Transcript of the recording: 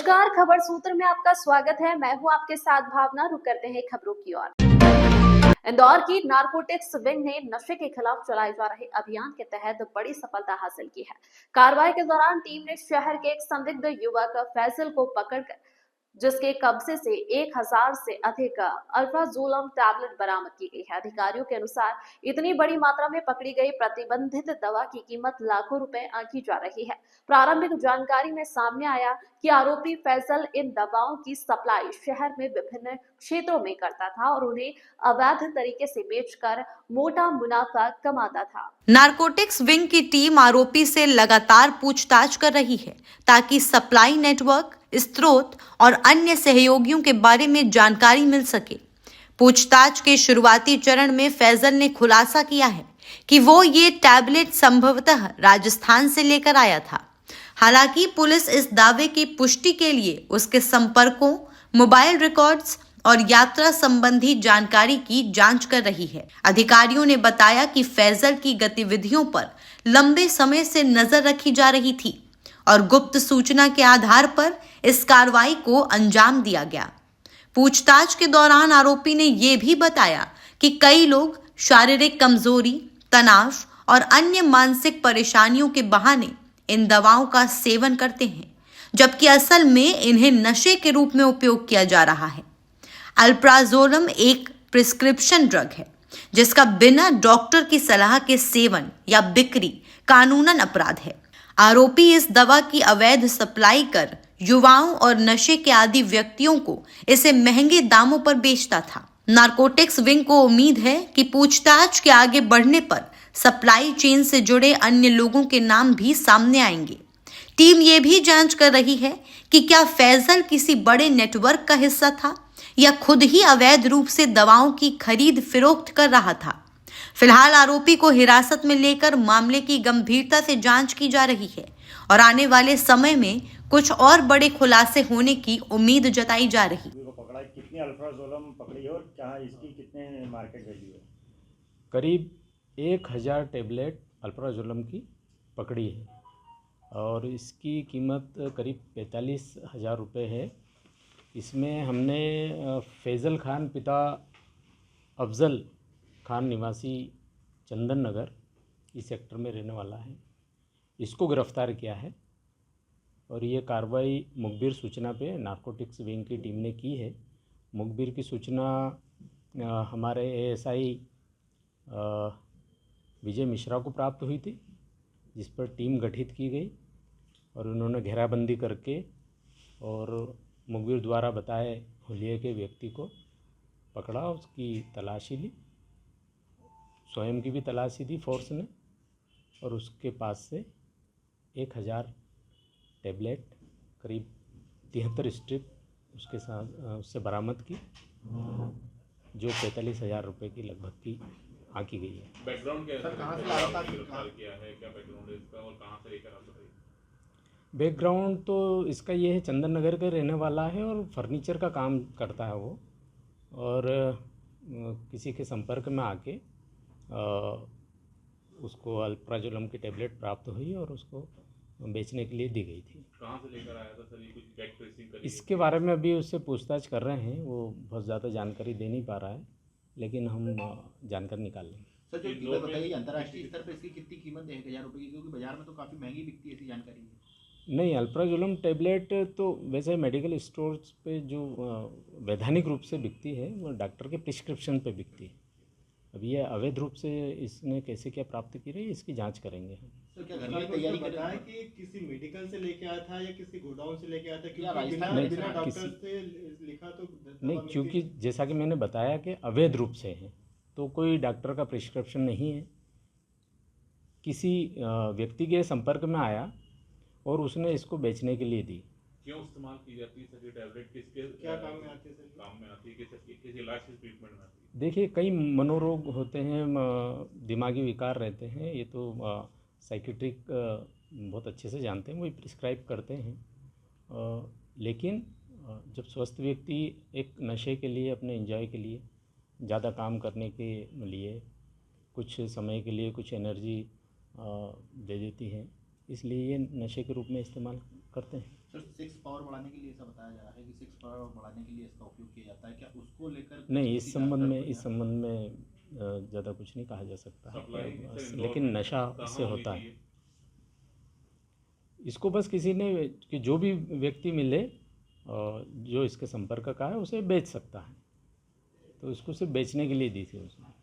नमस्कार, खबर सूत्र में आपका स्वागत है। मैं हूं आपके साथ भावना। रुक करते हैं खबरों की ओर। इंदौर की नारकोटिक्स विंग ने नशे के खिलाफ चलाए जा रहे अभियान के तहत बड़ी सफलता हासिल की है। कार्रवाई के दौरान टीम ने शहर के एक संदिग्ध युवक फैजल को पकड़कर जिसके कब्जे से 1000 से अधिक अल्प्राजोलम टैबलेट बरामद की गई है। अधिकारियों के अनुसार इतनी बड़ी मात्रा में पकड़ी गई प्रतिबंधित दवा की कीमत लाखों रुपए आंकी जा रही है। प्रारंभिक जानकारी में सामने आया कि आरोपी फैजल इन दवाओं की सप्लाई शहर में विभिन्न क्षेत्रों में करता था और उन्हें अवैध तरीके से बेचकर मोटा मुनाफा कमाता था। नारकोटिक्स विंग की टीम आरोपी से लगातार पूछताछ कर रही है ताकि सप्लाई नेटवर्क, स्रोत और अन्य सहयोगियों के बारे में जानकारी मिल सके। पूछताछ के शुरुआती चरण में फैजल ने खुलासा किया है कि वो ये टैबलेट संभवतः राजस्थान से लेकर आया था। हालांकि पुलिस इस दावे की पुष्टि के लिए उसके संपर्कों, मोबाइल रिकॉर्ड्स और यात्रा संबंधी जानकारी की जांच कर रही है। अधिकारियों ने बताया कि फैजल की गतिविधियों पर लंबे समय से नजर रखी जा रही थी और गुप्त सूचना के आधार पर इस कार्रवाई को अंजाम दिया गया। पूछताछ के दौरान आरोपी ने यह भी बताया कि कई लोग शारीरिक कमजोरी, तनाव और अन्य मानसिक परेशानियों के बहाने इन दवाओं का सेवन करते हैं, जबकि असल में इन्हें नशे के रूप में उपयोग किया जा रहा है। अल्प्राजोलम एक प्रिस्क्रिप्शन ड्रग है जिसका बिना डॉक्टर की सलाह के सेवन या बिक्री कानूनन अपराध है। आरोपी इस दवा की अवैध सप्लाई कर युवाओं और नशे के आदी व्यक्तियों को इसे महंगे दामों पर बेचता था। नारकोटिक्स विंग को उम्मीद है कि पूछताछ के आगे बढ़ने पर सप्लाई चेन से जुड़े अन्य लोगों के नाम भी सामने आएंगे। टीम ये भी जांच कर रही है कि क्या फैजल किसी बड़े नेटवर्क का हिस्सा था या खुद ही अवैध रूप से दवाओं की खरीद फिरोख्त कर रहा था। फिलहाल आरोपी को हिरासत में लेकर मामले की गंभीरता से जांच की जा रही है और आने वाले समय में कुछ और बड़े खुलासे होने की उम्मीद जताई जा रही है। कितनी अल्प्राजोलम पकड़ी और क्या इसकी कितने मार्केट वैल्यू है? करीब 1000 टेबलेट अल्प्राजोलम की पकड़ी है और इसकी कीमत करीब 45,000 रुपये है। इसमें हमने फैजल खान पिता अफजल खान निवासी चंदन नगर इस सेक्टर में रहने वाला है, इसको गिरफ्तार किया है और ये कार्रवाई मुखबिर सूचना पे नारकोटिक्स विंग की टीम ने की है। मुखबिर की सूचना हमारे एएसआई विजय मिश्रा को प्राप्त हुई थी, जिस पर टीम गठित की गई और उन्होंने घेराबंदी करके और मुखबिर द्वारा बताए हुलिये के व्यक्ति को पकड़ा, उसकी तलाशी ली, स्वयं की भी तलाशी दी फोर्स ने और उसके पास से 1000 टेबलेट करीब 73 स्ट्रिप उसके साथ उससे बरामद की, जो 45,000 रुपये की लगभग की आंकी गई है। बैकग्राउंड क्या है? कहाँ से लाया किया है, क्या बैकग्राउंड है इसका और कहाँ से लेकर आता है? बैकग्राउंड तो इसका ये है, चंदन नगर का रहने वाला है और फर्नीचर का काम करता है वो, और किसी के संपर्क में आके उसको अल्प्राजोलम की टेबलेट प्राप्त हुई और उसको बेचने के लिए दी गई थी। कहाँ से लेकर आया था सर? ये कुछ बैक ट्रेसिंग करी? इसके बारे में अभी उससे पूछताछ कर रहे हैं, वो बहुत ज़्यादा जानकारी दे नहीं पा रहा है, लेकिन हम जानकारी निकाल लेंगे। सर जो कीमत बताइए, अंतर्राष्ट्रीय स्तर पर इसकी कितनी कीमत है 1000 रुपये की, क्योंकि बाजार में तो काफ़ी महंगी बिकती है, ऐसी जानकारी है? नहीं, अल्प्राजोलम टेबलेट तो वैसे मेडिकल स्टोर्स पे जो वैधानिक रूप से बिकती है वो डॉक्टर के प्रिस्क्रिप्शन पे बिकती है। अब ये अवैध रूप से इसने कैसे क्या प्राप्त की रही है, इसकी जांच करेंगे हम। तो क्या घर में तैयारी बताया कि किसी मेडिकल से लेके आया था या किसी गोडाउन से लेके आया था? या क्योंकि बिना डॉक्टर से लिखा तो नहीं, क्योंकि जैसा कि मैंने बताया कि अवैध रूप से है तो कोई डॉक्टर का प्रिस्क्रिप्शन नहीं है, किसी व्यक्ति के संपर्क में आया और उसने इसको बेचने के लिए दी। क्यों इस्तेमाल की जाती है सर ये टैबलेट? किसके क्या काम में आती है सर? काम में आती है, किस इलाज के ट्रीटमेंट में आती है? देखिए, कई मनोरोग होते हैं, दिमागी विकार रहते हैं, ये तो साइकेट्रिक बहुत अच्छे से जानते हैं, वो प्रिस्क्राइब करते हैं। लेकिन जब स्वस्थ व्यक्ति एक नशे के लिए, अपने एंजॉय के लिए, ज़्यादा काम करने के लिए, कुछ समय के लिए कुछ एनर्जी दे देती है, इसलिए ये नशे के रूप में इस्तेमाल करते हैं। सर सेक्स पावर बढ़ाने के लिए ऐसा बताया जा रहा है कि सेक्स पावर बढ़ाने के लिए इसका उपयोग किया जाता है, क्या उसको लेकर नहीं, किसी का- इस संबंध में ज़्यादा कुछ नहीं कहा जा सकता सप्लाई है, सर, लेकिन इंदौर नशा कहाँ इससे होनी होता है। चाहिए? इसको बस किसी ने कि जो भी व्यक्ति मिले और जो इसके संपर्क का है उसे बेच सकता है, तो इसको सिर्फ बेचने के लिए दी थी उसने।